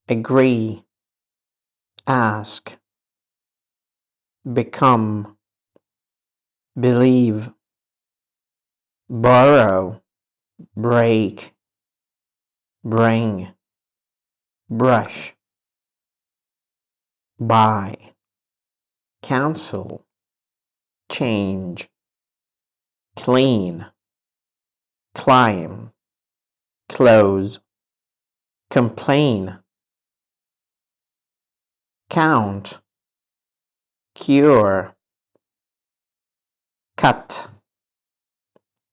agree, ask, become, believe, borrow, break, bring, brush, buy, cancel, change, clean, climb, close, complain, count, cure, cut,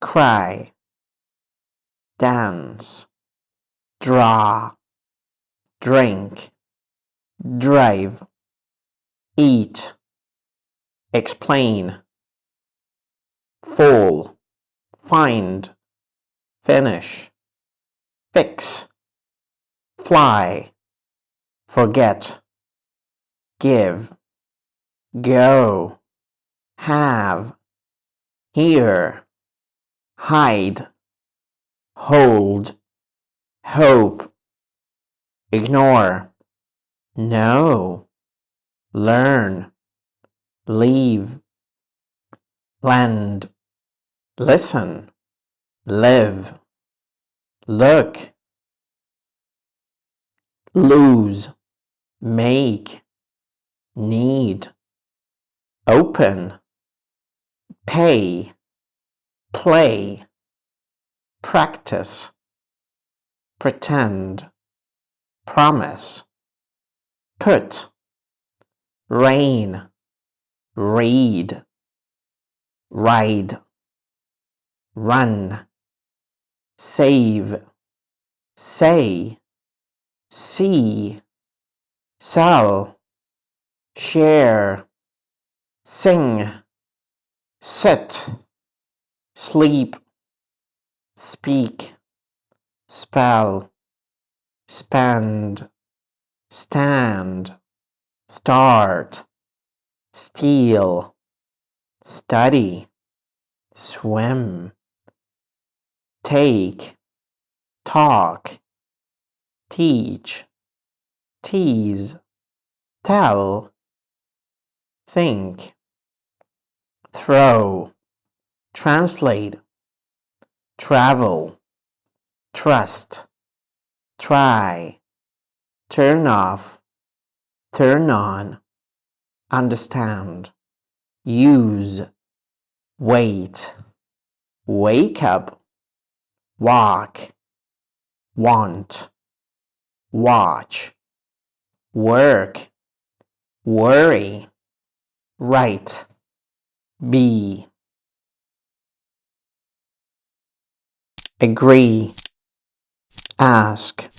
cry, dance, draw, drink, drive, eat, explain, fall, find, finish, fix, fly, forget, give, go, have, hear, hide, hold, hope, ignore, know, learn, leave, lend, listen, live, look, lose, make, need, open, pay, play, practice, pretend, promise, put, rain, read, ride, run, save, say, see, sell, share, sing, sit, sleep, speak, spell, spend, stand, start, steal, study, swim, take, talk, teach, tease, tell, think, throw, translate, travel, trust, try, turn off, turn on, understand, use, wait, wake up, walk, want, watch, work, worry, write, be, agree, ask,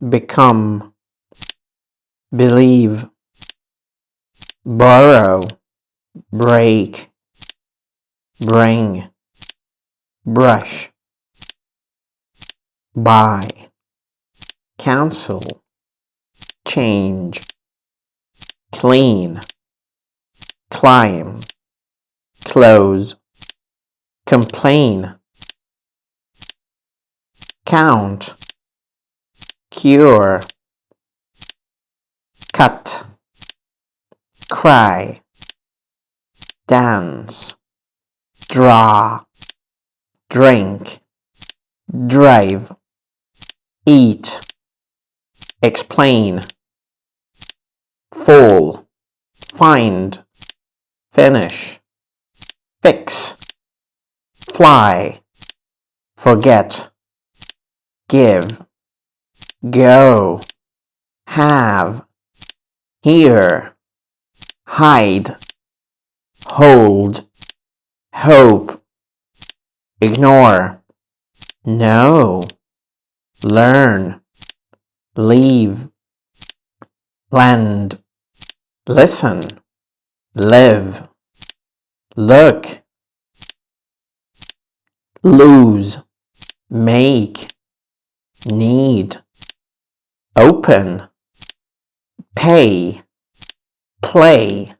become, believe, borrow, break, bring, brush, buy, cancel, change, clean, climb, close, complain, count, cure, cut, cry, dance, draw, drink, drive, eat, explain, fall, find, finish, fix, fly, forget, give, go, have, hear, hide, hold, hope, ignore, know, learn, leave, lend, listen, live, look, lose, make, need, open, pay, play,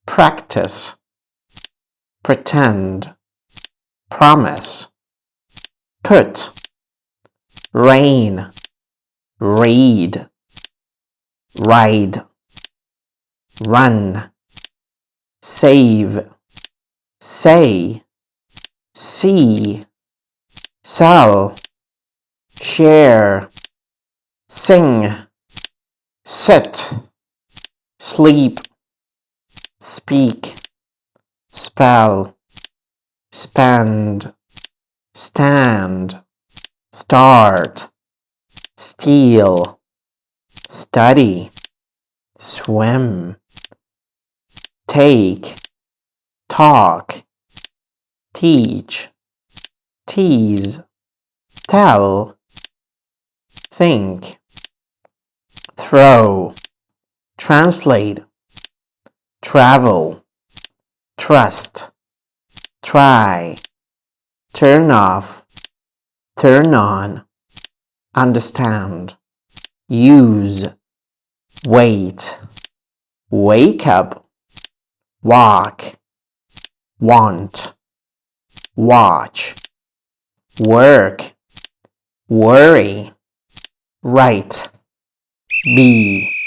practice, pretend, promise, put, rain, read, ride, run, save, say, see, sell, share, sing, sit, sleep, speak, spell, spend, stand, start, steal, study, swim, take, talk, teach, tease, tell, think, throw, translate, travel, trust, try, turn off, turn on, understand, use, wait, wake up, walk, want, watch, work, worry, write, be.